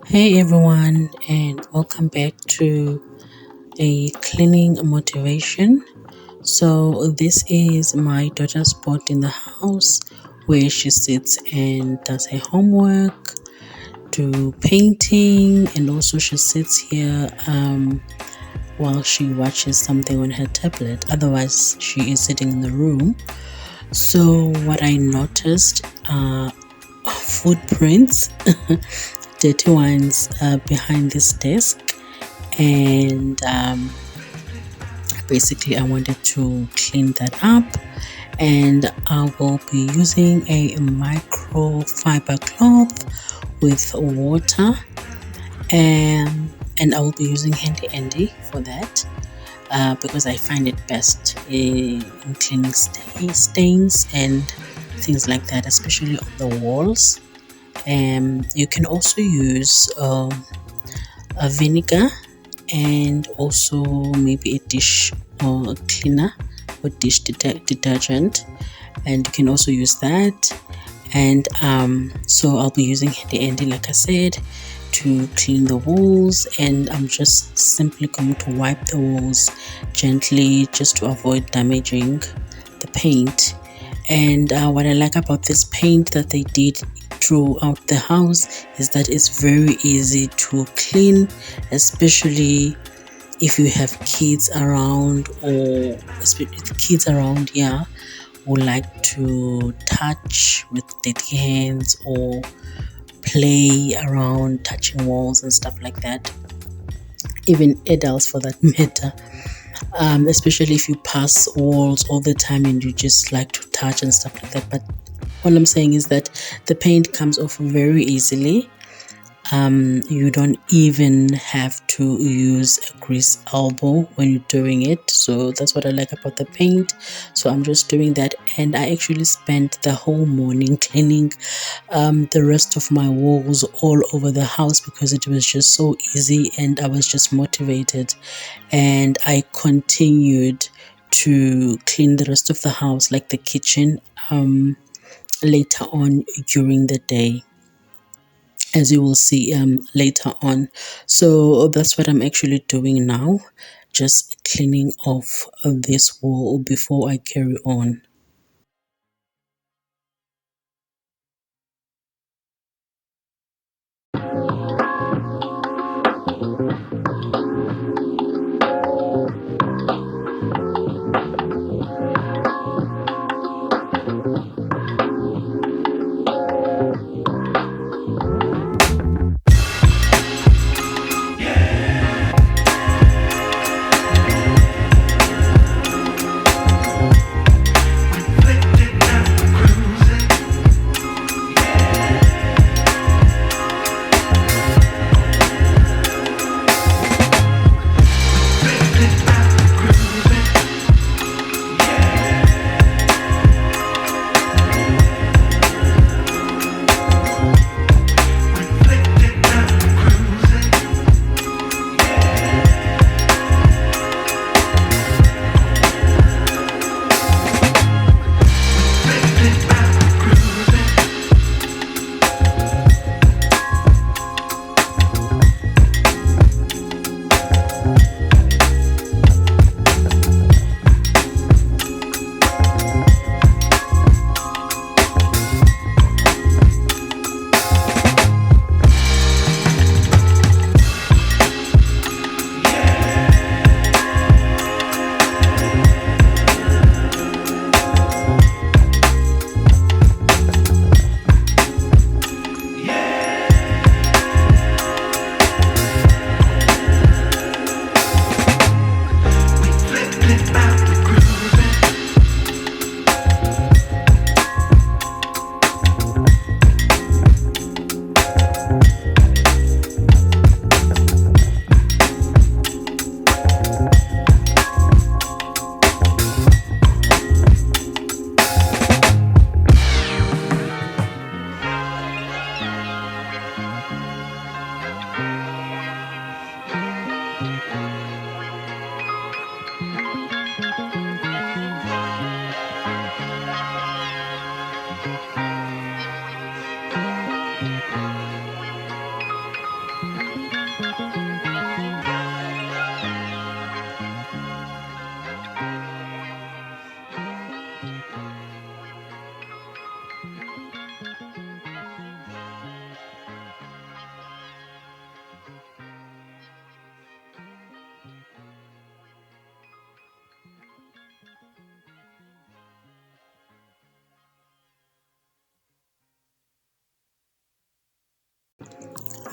Hey everyone, and welcome back to a cleaning motivation. So, this is my daughter's spot in the house where she sits and does her homework, do painting, and also she sits here while she watches something on her tablet. Otherwise, she is sitting in the room. So, what I noticed are footprints, dirty ones behind this desk, and basically I wanted to clean that up, and I will be using a microfiber cloth with water, and I will be using handy andy for that, because I find it best in cleaning stains and things like that, especially on the walls. You can also use a vinegar, and also maybe a dish or a cleaner or dish detergent, and you can also use that. And so I'll be using the handy, like I said, to clean the walls, and I'm just simply going to wipe the walls gently just to avoid damaging the paint. And what I like about this paint that they did throughout the house is that it's very easy to clean, especially if you have kids around, or kids around, yeah, who like to touch with dirty hands or play around touching walls and stuff like that. Even adults for that matter. Especially if you pass walls all the time and you just like to touch and stuff like that. But all I'm saying is that the paint comes off very easily. You don't even have to use a grease elbow when you're doing it, so that's what I like about the paint. So I'm just doing that, and I actually spent the whole morning cleaning the rest of my walls all over the house because it was just so easy and I was just motivated, and I continued to clean the rest of the house, like the kitchen, later on during the day, as you will see later on. So that's what I'm actually doing now, just cleaning off this wall before I carry on.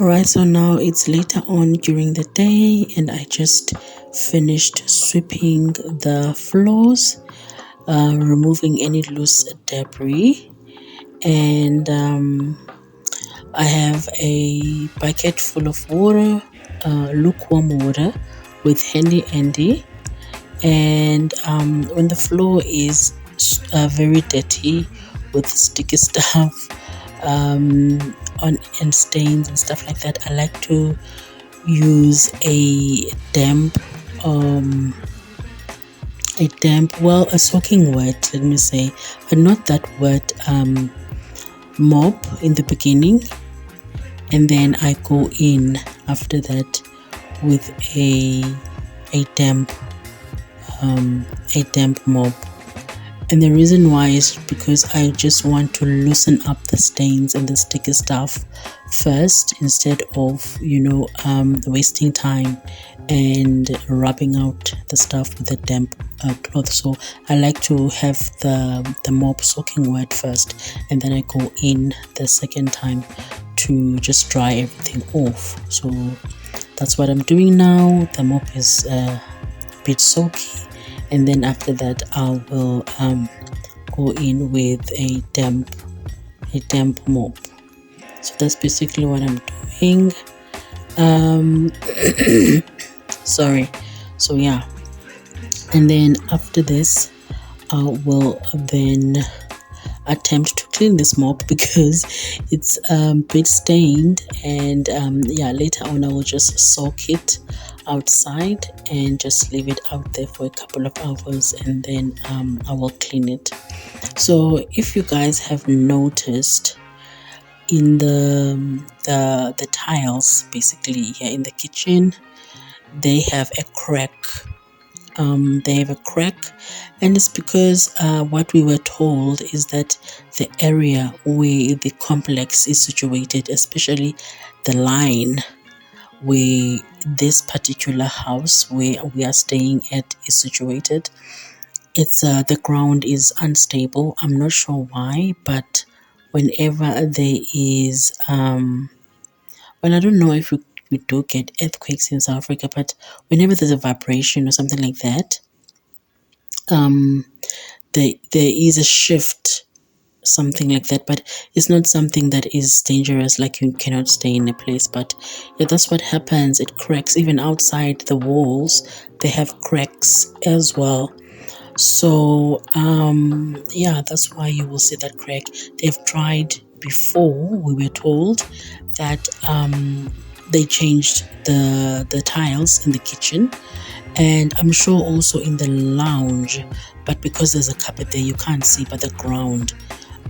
Alright, so now it's later on during the day, and I just finished sweeping the floors, removing any loose debris, and I have a bucket full of water, lukewarm water with handy Andy. And when the floor is very dirty with sticky stuff on and stains and stuff like that, I like to use um, a soaking wet, let me say, but not that wet, mop in the beginning, and then I go in after that with a damp mop. And the reason why is because I just want to loosen up the stains and the sticky stuff first, instead of wasting time and rubbing out the stuff with a damp cloth. So I like to have the mop soaking wet first, and then I go in the second time to just dry everything off. So that's what I'm doing now. The mop is a bit soaky, and then after that I will go in with a damp mop. So that's basically what I'm doing. Sorry. So yeah, and then after this I will then attempt to clean this mop because it's a bit stained, and yeah, later on I will just soak it outside and just leave it out there for a couple of hours, and then I will clean it. So if you guys have noticed, in the tiles basically here in the kitchen, they have a crack. And it's because what we were told is that the area where the complex is situated, especially the line where this particular house where we are staying at is situated, it's the ground is unstable. I'm not sure why, but whenever there is well, I don't know if we do get earthquakes in South Africa, but whenever there's a vibration or something like that, um there is a shift, something like that, but it's not something that is dangerous, like you cannot stay in a place. But yeah, that's what happens. It cracks. Even outside the walls they have cracks as well. So yeah, that's why you will see that crack. They've tried before, we were told that they changed the tiles in the kitchen, and I'm sure also in the lounge, but because there's a carpet there you can't see, but the ground,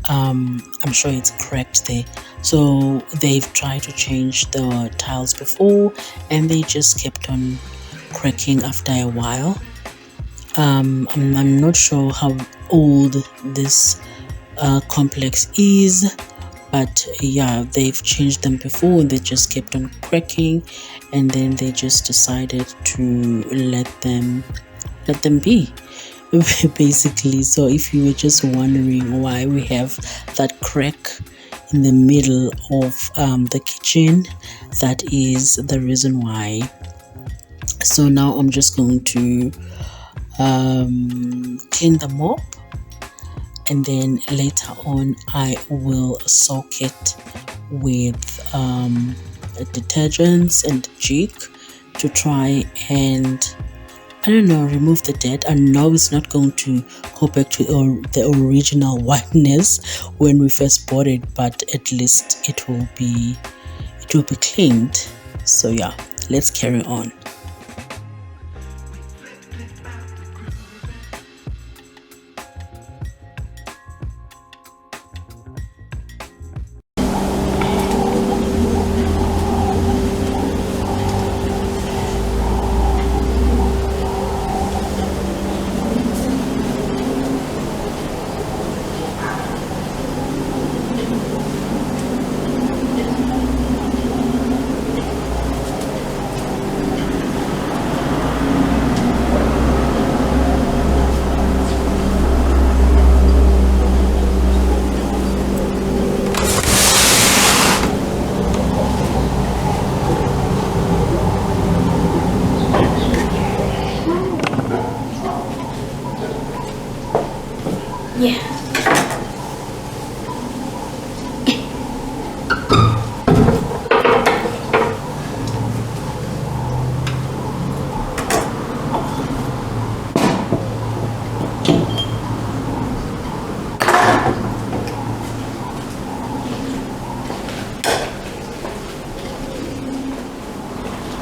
I'm sure it's cracked there. So they've tried to change the tiles before, and they just kept on cracking after a while. I'm not sure how old this complex is, but yeah, they've changed them before and they just kept on cracking, and then they just decided to let them be basically. So if you were just wondering why we have that crack in the middle of the kitchen, that is the reason why. So now I'm just going to clean the mop, and then later on I will soak it with detergents and jig to try and, I don't know, remove the dirt. I know it's not going to go back to the original whiteness when we first bought it, but at least it will be cleaned. So yeah, let's carry on.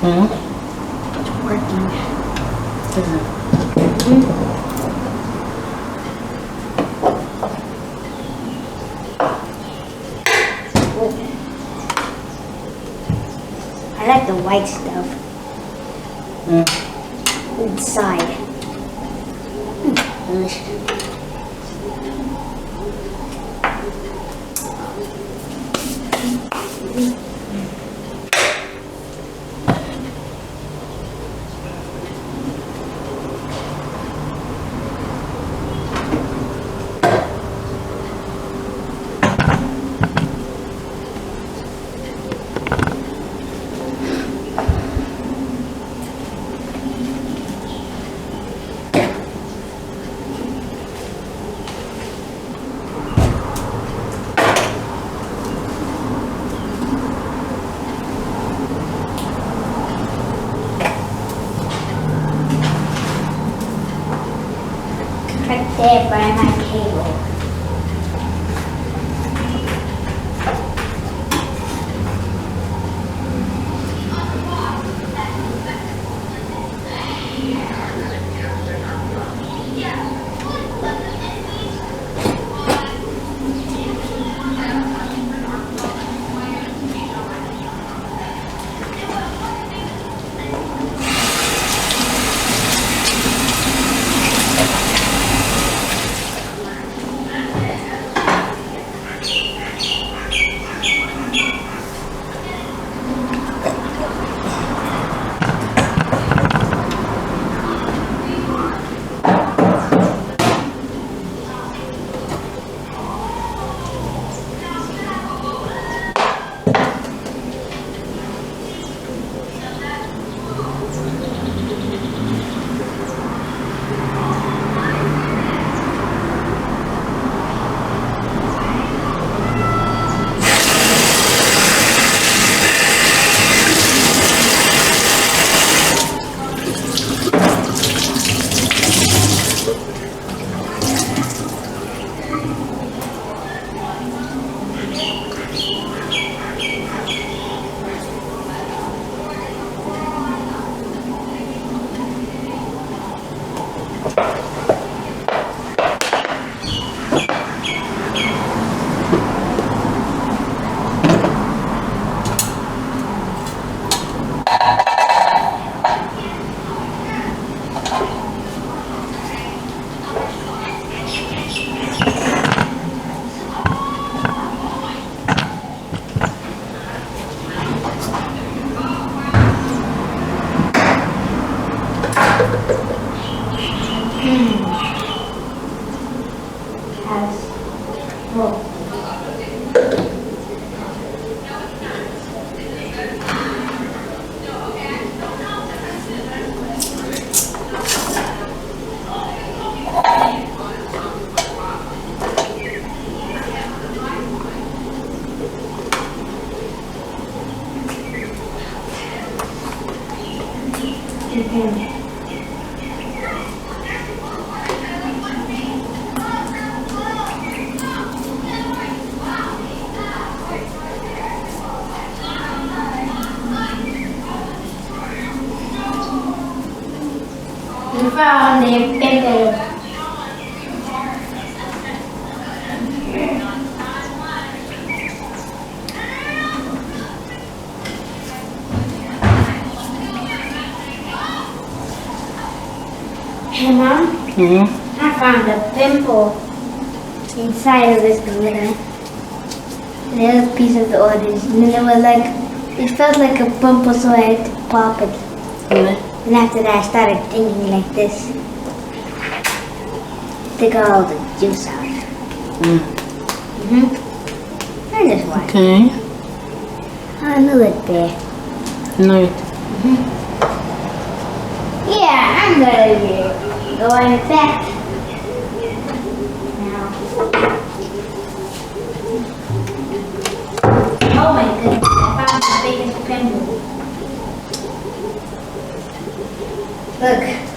Hmm? It's working. Is it? I like the white stuff Mm. inside. Delicious. Right there by my cable. You found the paper. Hey Mom, I found a pimple inside of this glitter. The other piece of the orange. And then it was like, it felt like a pimple, so I had to pop it. And after that I started thinking like this. Take all the juice out. And this one. Okay. I knew it there. No. Yeah, I'm gonna go in effect. Now. Oh my goodness, I found the biggest pimple. Look.